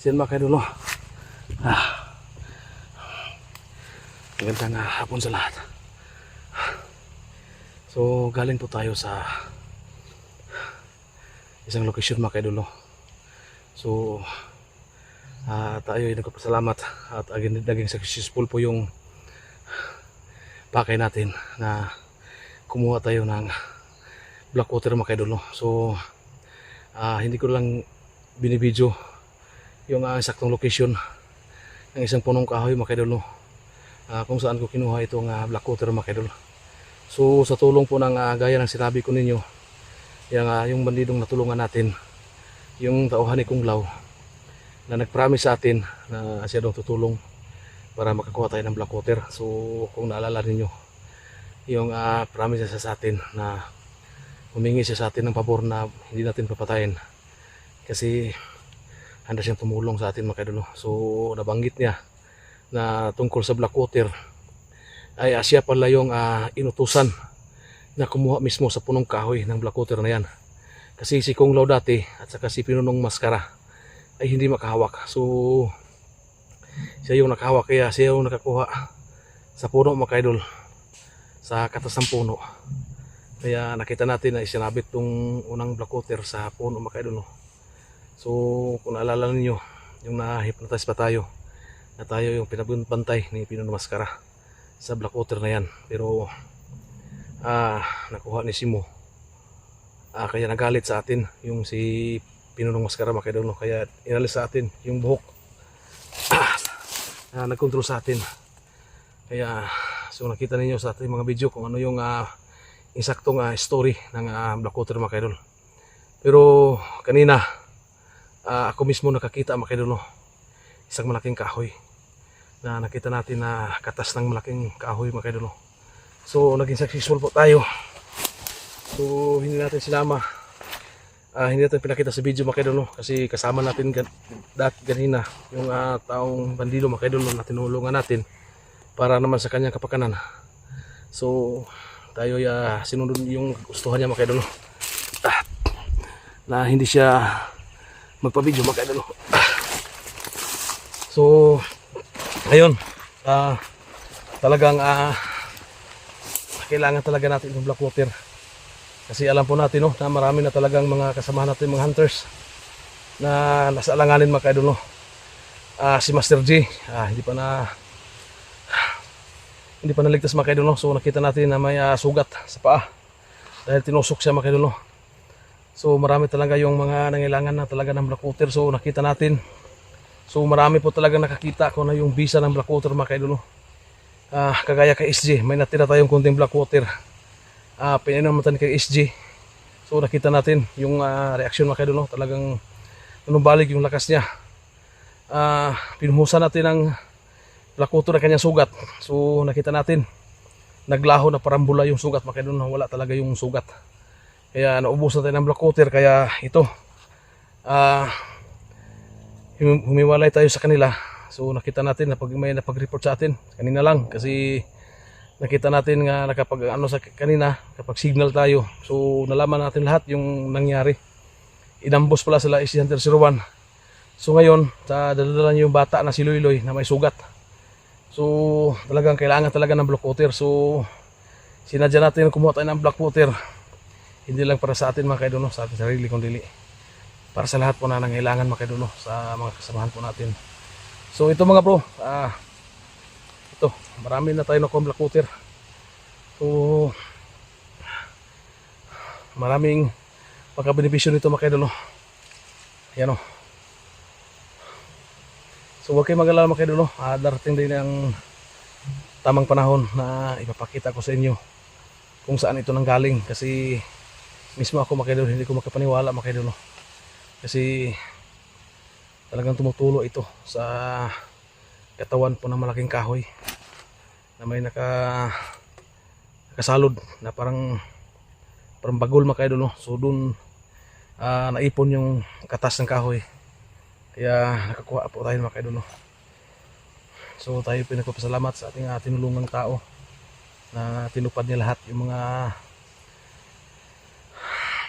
yan mga kaidol, no? Magandang hapon sa lahat. So galing po tayo sa isang location mga kaidol, no? So tayo ay nagpapasalamat at naging successful po yung pakay natin na kumuha tayo ng black water mga kaidol, no? So hindi ko lang binibidyo yung saktong location ng isang punong kahoy mga kaidol, no? Kung saan ko kinuha itong black water mga kaidol. So sa tulong po ng gaya ng sinabi ko ninyo, yung bandidong natulungan natin, yung tauhan ni Kung Lao na nag-promise sa atin na siya daw tutulong para makakuha tayo ng black water. So kung naalala ninyo, yung promise niya sa atin na humingi siya sa atin ng pabor na hindi natin papatayin kasi handa siyang tumulong sa atin mga kaidol. So nabanggit niya na tungkol sa black water ay siya pala yung inutusan na kumuha mismo sa punong kahoy ng black water na yan. Kasi si Kung Lao dati at saka si Pinunong Maskara ay hindi makahawak. So siya yung nakahawak, kaya siya yung nakakuha sa puno mga kaidol, sa katas ng puno. Kaya nakita natin na isinabit tong unang black water sa puno mga kaidol, no? So kung naalala ninyo, yung na-hypnotize pa tayo na tayo yung pinabantay ni Pinunong Maskara sa black water na yan, pero nakuha ni Simo, kaya nagalit sa atin yung si Pinunong Maskara mga kaidol, no? Kaya inalis sa atin yung buhok, nagkontrol sa atin. Kaya so nakita ninyo sa ating mga video kung ano yung insaktong story ng black water mga kaidol. Pero kanina ako mismo nakakita mga kaidol, no? Isang malaking kahoy na nakita natin na katas ng malaking kahoy mga kaidol. So naging successful po tayo. So hindi natin sinama, hindi natin pinakita sa video mga kaidol, kasi kasama natin ganina yung taong bandido mga kaidol na tinulungan natin para naman sa kanyang kapakanan. So tayo sinunod yung gustuhan niya mga kaidol, na hindi siya magpa-video mga kaidol. So ayun, talagang kailangan talaga natin ng black water kasi alam po natin, no, na marami na talagang mga kasamahan natin mga hunters na nasa alanganin mga kaidol, no? Si Master G hindi pa naligtas mga kaidol, no? So nakita natin na may sugat sa paa dahil tinusok siya mga kaidol, no? So marami talaga yung mga nangailangan na talaga ng black water. So nakita natin, so marami po talaga nakakita kung ano yung bisa ng black water mga kaidol, no? Kagaya kay SG, may natira tayong kunting black water, pinainom natin kay SG. So nakita natin yung reaction mga kaidol, no? Talagang nunumbalik yung lakas niya. Pinuhusan natin ng black water na kanyang sugat. So nakita natin naglaho na parang bula yung sugat mga kaidol, no? Wala talaga yung sugat. Kaya naubusan tayo ng black water. Kaya ito, humiwalay tayo sa kanila. So nakita natin na may napag-report sa atin kanina lang, kasi nakita natin nga sa kanina kapag signal tayo. So nalaman natin lahat yung nangyari. Inambos pala sila si Hunter 01. So ngayon dadala niyo yung bata na si Loyloy na may sugat. So talagang kailangan talaga ng black water. So sinadya natin kumuha tayo ng black water, hindi lang para sa atin mga kaidol, no? Sa ating sarili kundi para sa lahat po na nangailangan mga kaidol, no? Sa mga kasamahan po natin. So ito mga bro, ito marami na tayo nakuha black water. So maraming pagkabenepisyo nito mga kaidol, no? Ayan, no? So huwag kayong mag-alala mga kaidol, no? Darating din ang tamang panahon na ipapakita ko sa inyo kung saan ito nanggaling, kasi mismo ako mga kaidol hindi ko makapaniwala mga kaidol, no? Kasi talagang tumutulo ito sa katawan po ng malaking kahoy na may nakasalod na parang bagol mga kaidol, no? So dun naipon yung katas ng kahoy, kaya nakakuha po tayo mga kaidol, no? So tayo pinagpapasalamat sa ating tinulungang tao na tinupad niya lahat yung mga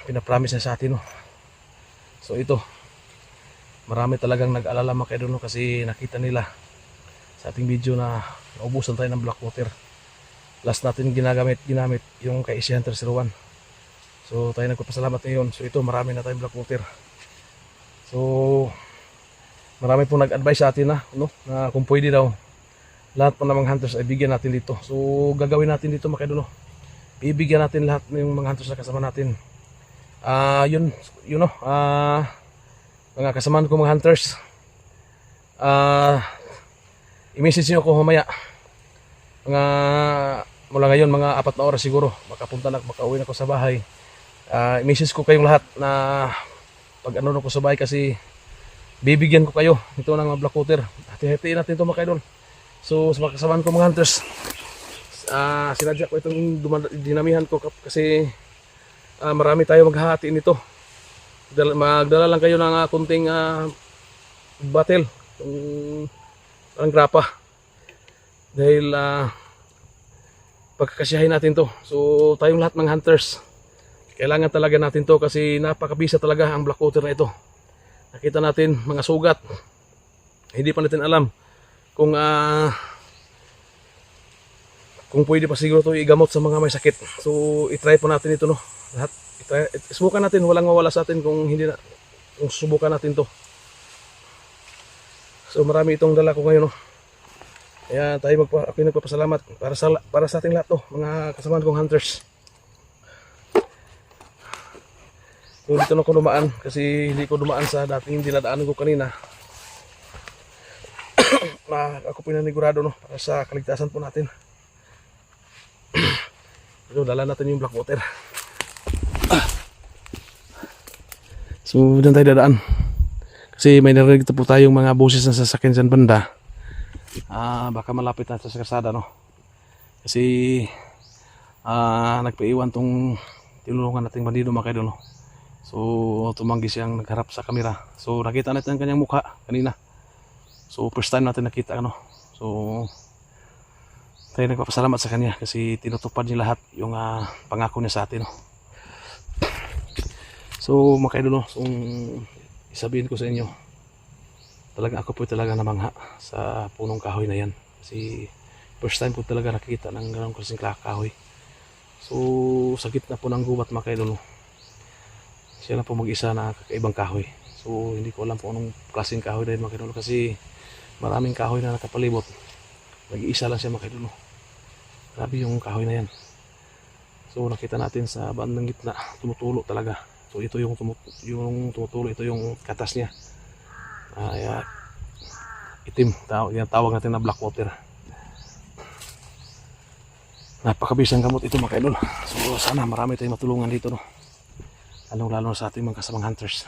pinapromise niya sa atin, no? So ito marami talagang nag-alala mga kaidol, no, kasi nakita nila sa ating video na naubusan tayo ng black water. Last natin ginamit yung kay Easy Hunter 01. So tayo nagpapasalamat ngayon. So ito, marami na tayong black water. So marami pong nag-advise sa atin na kung pwede daw lahat po ng mga hunters ay bigyan natin dito. So gagawin natin dito mga kaidol, no. Bibigyan natin lahat ng mga hunters na kasama natin. Mga kasamahan ko mga hunters, i-message nyo ako mamaya mula ngayon mga 4 na oras siguro, makauwi na ko sa bahay. I-message ko kayong lahat na pag ano ko sa bahay, kasi bibigyan ko kayo ito ng mga black water. Hati-hatiin natin ito mga kaidol. So sa mga kasamahan ko mga hunters, sinadya ko itong dinamihan ko kasi marami tayo maghahati nito. Magdala lang kayo ng kunting bottle, parang grapa, dahil pagkakasyahin natin to. So tayong lahat mga hunters, kailangan talaga natin to kasi napakabisa talaga ang black water na ito. Nakita natin mga sugat, hindi pa natin alam kung pwede pa siguro to igamot sa mga may sakit. So i-try po natin ito, no, lahat. Subukan natin, walang mawala sa atin kung subukan natin to. So marami itong dala ko ngayon, no. Kaya ako nagpapasalamat para sa ating lahat to, mga kasamahan kong hunters. So dito na ako dumaan kasi hindi ko dumaan sa dating dinadaanan ko kanina. Ako pinanigurado, no, para sa kaligtasan po natin. So dala natin yung black water. So dyan tayo dadaan kasi may narinig po tayong mga boses na sasakyan dyan banda. Baka malapit na sa kasada, no, kasi nagpaiwan tong tinulungan nating bandido mga kaidol, no. So tumanggi siyang nagharap sa kamera. So nakita natin ang kanyang mukha kanina. So first time natin nakita, no. So tayo nagpapasalamat sa kanya kasi tinutupad niya lahat yung pangako niya sa atin, no. So mga kaidol, no, isabihin ko sa inyo, talaga ako po talaga namangha sa punong kahoy na yan, kasi first time ko talaga nakita ng ganong klaseng kahoy. So sa gitna po ng gubat mga kaidol, siya lang po mag-isa na kakaibang kahoy. So hindi ko alam po anong klaseng kahoy na yun mga kaidol, kasi maraming kahoy na nakapalibot, nag-iisa lang siya mga kaidol. Grabe yung kahoy na yan. So nakita natin sa bandang gitna, tumutulo talaga. So ito yung tumutulo, ito yung katas niya. Itim, tawag natin na black water. Napakabisang gamot ito mga kaidol. So sana marami tayong matulungan dito, no, lalo sa ating mga kasamang hunters.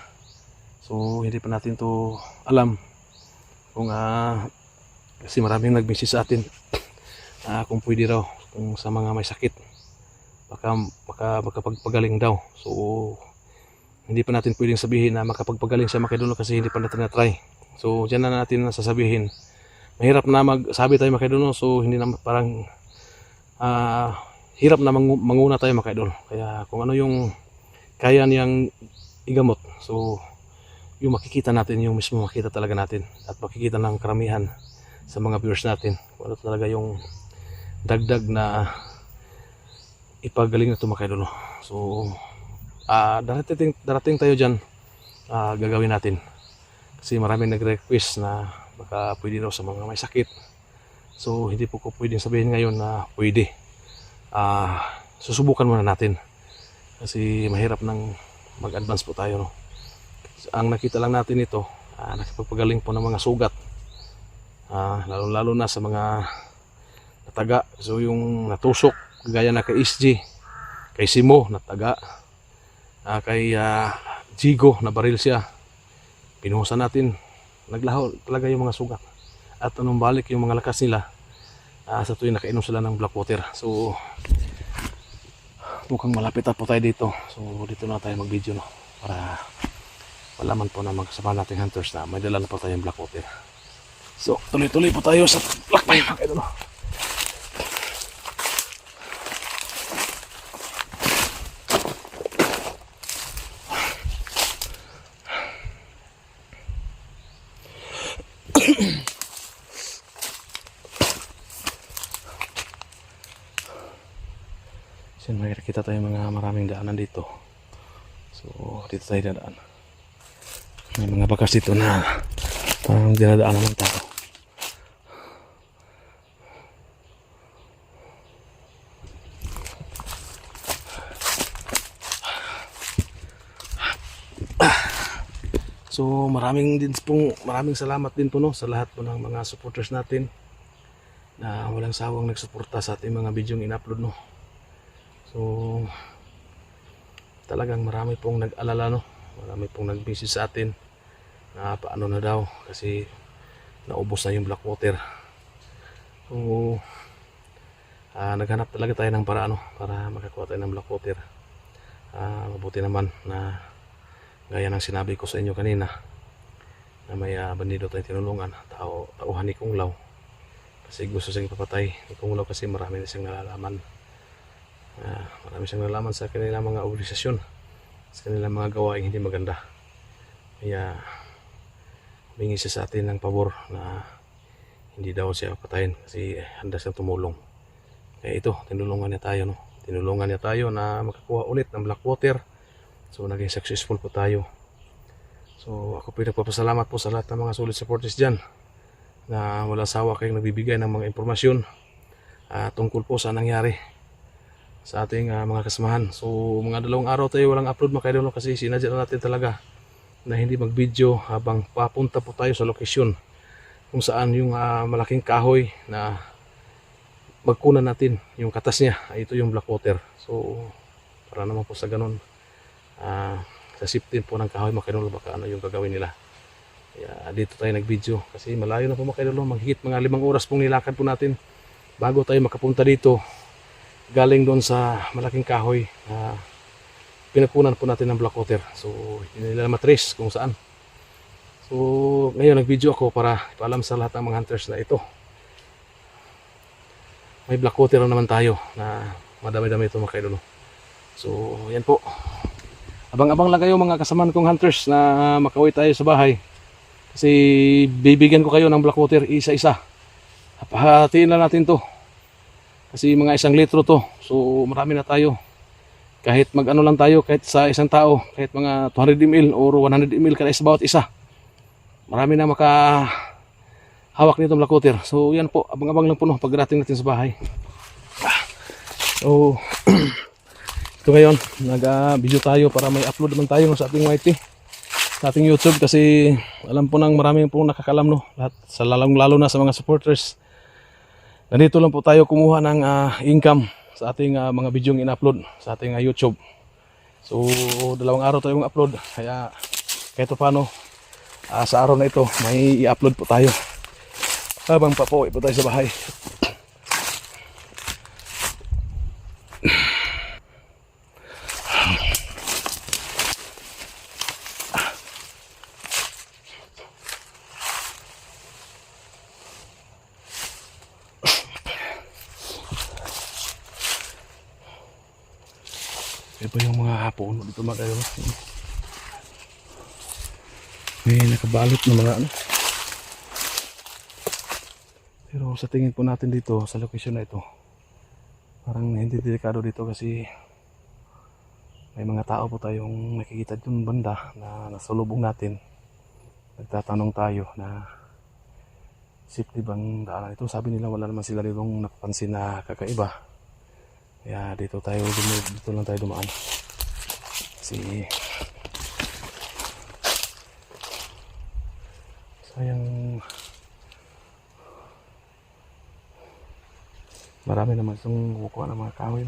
So hindi pa natin to alam kung kasi maraming nag-message sa atin kung pwede raw, kung sa mga may sakit baka makapagpagaling daw. So hindi pa natin pwedeng sabihin na makapagpagaling siya mga kaidol kasi hindi pa natin na-try. So dyan na natin sasabihin. Mahirap na magsabi tayo mga kaidol, so hindi na parang hirap na manguna tayo mga kaidol. Kaya kung ano yung kaya niyang igamot, so yung makikita natin, yung mismo makikita talaga natin, at makikita ng karamihan sa mga viewers natin kung ano talaga yung dagdag na ipagaling na ito mga kaidol. So darating tayo dyan, gagawin natin kasi maraming nag-request na baka pwede daw sa mga may sakit. So hindi po ko pwedeng sabihin ngayon na pwede. Susubukan muna natin kasi mahirap nang mag-advance po tayo, no. Ang nakita lang natin ito, nakipagpagaling po ng mga sugat, lalo na sa mga nataga. So yung natusok gaya na kay SG, kay Simo nataga, kay Jigo na baril siya, pinuhusan natin, naglaho talaga yung mga sugat. At anong balik yung mga lakas nila sa tuwing nakainom sila ng black water. So mukhang malapit na po tayo dito. So dito na tayo mag video, no, para malaman po na magkasama natin hunters na may dala na po tayong black water. So tuloy-tuloy po tayo sa black pine mga kaidol. Kasi makikita tayo mga maraming daanan dito. So dito tayo dadaan. May mga bakas dito na parang dinadaanan ng tao. So maraming salamat din po no sa lahat po ng mga supporters natin na walang sawang nagsuporta sa ating mga bidyong in-upload no. So talagang marami pong nag-alala no. Marami pong nag-message sa atin na paano na daw kasi naubos na yung Blackwater. So naghanap talaga tayo ng paraan no, para makakuha tayo ng Blackwater. Mabuti naman na gaya ng sinabi ko sa inyo kanina na may bandido tayong tinulungan, tauhan ni Kung Lao kasi gusto siyang ipapatay ni Kung Lao kasi marami na siyang nalalaman. Marami siyang nalalaman sa kanilang mga organisasyon, sa kanilang mga gawain hindi maganda. Kaya humingi siya sa atin ng pabor na hindi daw siya patayin kasi handa siyang tumulong. Kaya ito, tinulungan niya tayo no? Tinulungan niya tayo na makakuha ulit ng Blackwater. So naging successful po tayo. So ako po nagpapasalamat po sa lahat ng mga solid supporters dyan na wala sawa kayong nagbibigay ng mga impormasyon tungkol po sa nangyari sa ating mga kasamahan. So mga 2 araw tayo walang upload mga kaidolo kasi sinadya natin talaga na hindi mag video habang papunta po tayo sa location kung saan yung malaking kahoy na magkunan natin yung katas niya. Ito yung Blackwater. So para naman po sa ganun sa safety po ng kahoy mga kaidolo baka ano yung gagawin nila. Kaya dito tayo nag-video kasi malayo na po mga kaidolo, mahigit mga 5 oras pong nilakad po natin bago tayo makapunta dito galing doon sa malaking kahoy pinagkunan po natin ng Blackwater. So hindi nila matrace kung saan. So ngayon nag-video ako para ipaalam sa lahat ng mga hunters na ito may Blackwater naman tayo na madami-dami ito mga kaidolo. So yan po. Abang-abang lang kayo mga kasamaan kong hunters na makauwi tayo sa bahay. Kasi bibigyan ko kayo ng Blackwater isa-isa. Hatiin lang natin to. Kasi mga 1 litro to. So marami na tayo. Kahit mag-ano lang tayo, kahit sa isang tao, kahit mga 200 ml or 100 ml kada bawat isa. Marami na makahawak nito Blackwater. So yan po, abang-abang lang po no, pagdating natin sa bahay. So ito ngayon, nag-video tayo para may upload naman tayo sa ating YT, sa ating YouTube kasi alam po nang marami pong nakakalam no, lahat sa lalo na sa mga supporters. Nandito lang po tayo kumuha ng income sa ating mga video in-upload sa ating YouTube. So 2 araw tayong upload kaya kahit paano sa araw na ito may i-upload po tayo habang pauwi po tayo sa bahay. Iba yung mga puno dito mga kayo. May nakabalot na mga ano. Pero sa tingin po natin dito sa location na ito, parang hindi delikado dito kasi may mga tao po tayong nakikita dun banda na nasa lubong natin. Nagtatanong tayo na safety bang daanan ito. Sabi nila wala naman sila ditong napapansin na kakaiba. Kaya dito lang tayo dumaan. Kasi sayang marami naman itong kukuha ng mga kahoy.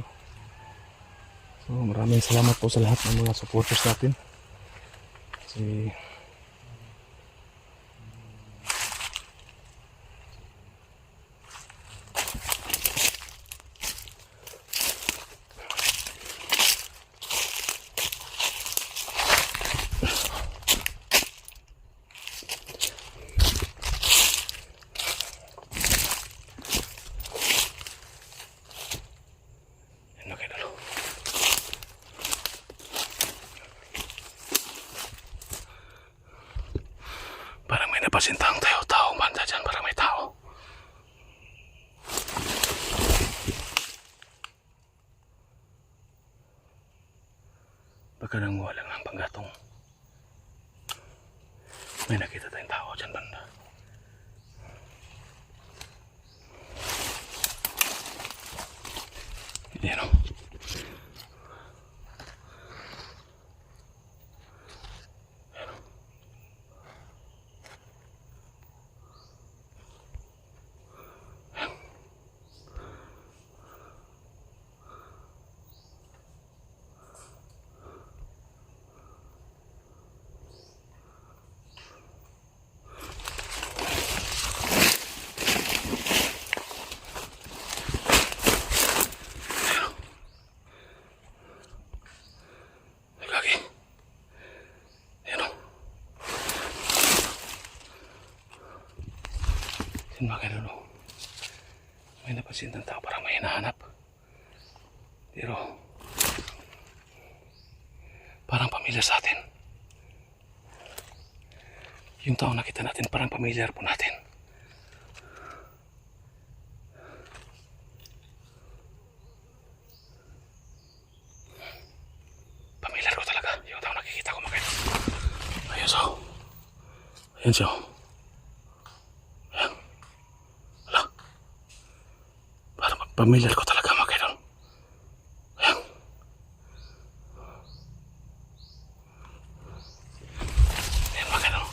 So maraming salamat po sa lahat ng mga supporters natin. Kasi Baka nang wala ng panggatong. May nakita tayong tao dyan banda. Yan o. Lagi. Yan o. Yan mga kaidol. May napansin ng tao parang may hinahanap. Pero parang pamilyar sa atin. Yung tao nakita natin parang pamilyar po natin. Pamilyar ko talaga yung tao nakikita ko mga kaidol. Ayun siya. Ayun siya. Ayan. Wala. Parang pamilyar ko talaga mga kaidol. Ayan. Ayan mga kaidol.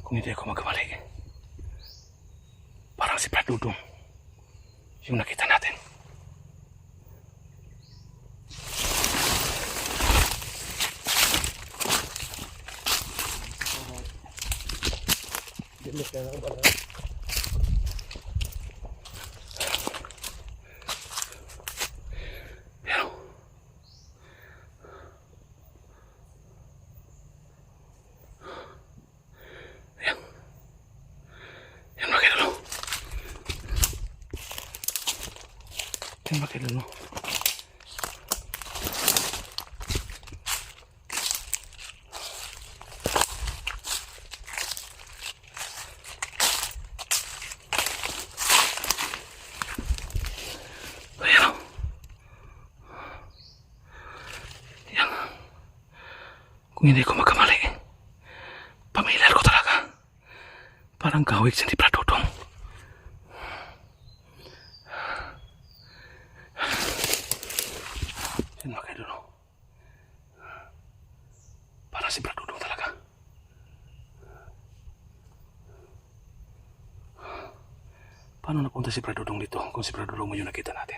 Kung hindi ako magkamali, parang si Brad Dudong yung nakita natin. Pero yan. Yan mga kaidol. Yan mga kaidol. Ayan o. Yan. Kung hindi ko magkamali, pamilyar ko talaga. Parang kawig sa ni Brad Dudong. Yan mga kaidol. Parang si Brad Dudong talaga. Paano napunta si Brad Dudong dito kung si Brad Dudong mo yung nakita natin?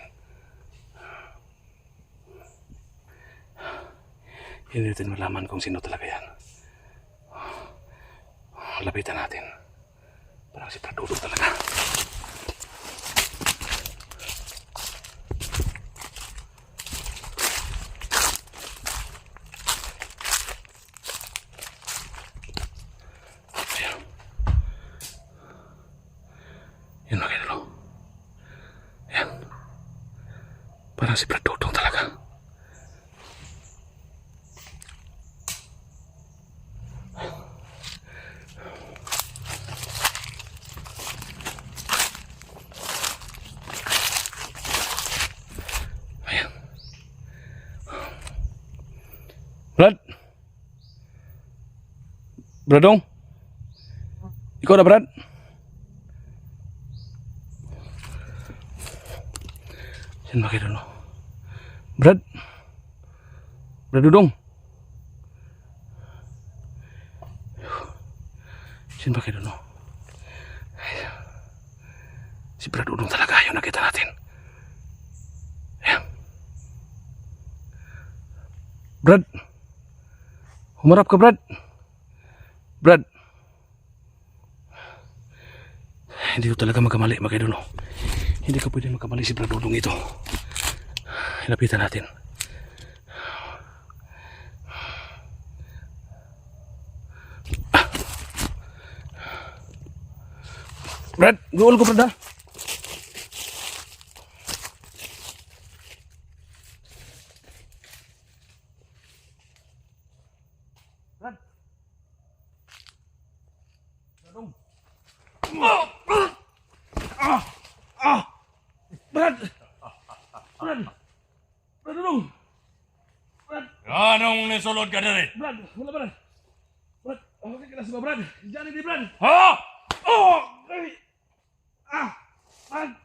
Hindi natin malaman kung sino talaga yan. Lapitan natin. Parang si Brad Dudong talaga. Ayan. Yan mga kaidol. Ayan. Parang si Brad Dudong talaga. Ayan. Brad? Bradong? Ikaw na, Brad? Yan mga kaidol. Brad? Brad Dudong? Yan mga kaidol. Si Brad Dudong talaga yung nakita natin. Ayan. Brad? Humarap ka, Brad? Brad? Hindi ko talaga magkamali mga kaidol. Hindi ko pwede magkamali si Brad Dudong ito. Lapitan natin. Brad, goal ko, Brad, ha? Brad. Bradong. Brad. Brad. sulod ka diri? Brad, wala Brad. Brad, okay ka na sa Brad. Diyan di Brad. Ha? Oh! Ay! Ah! Brad!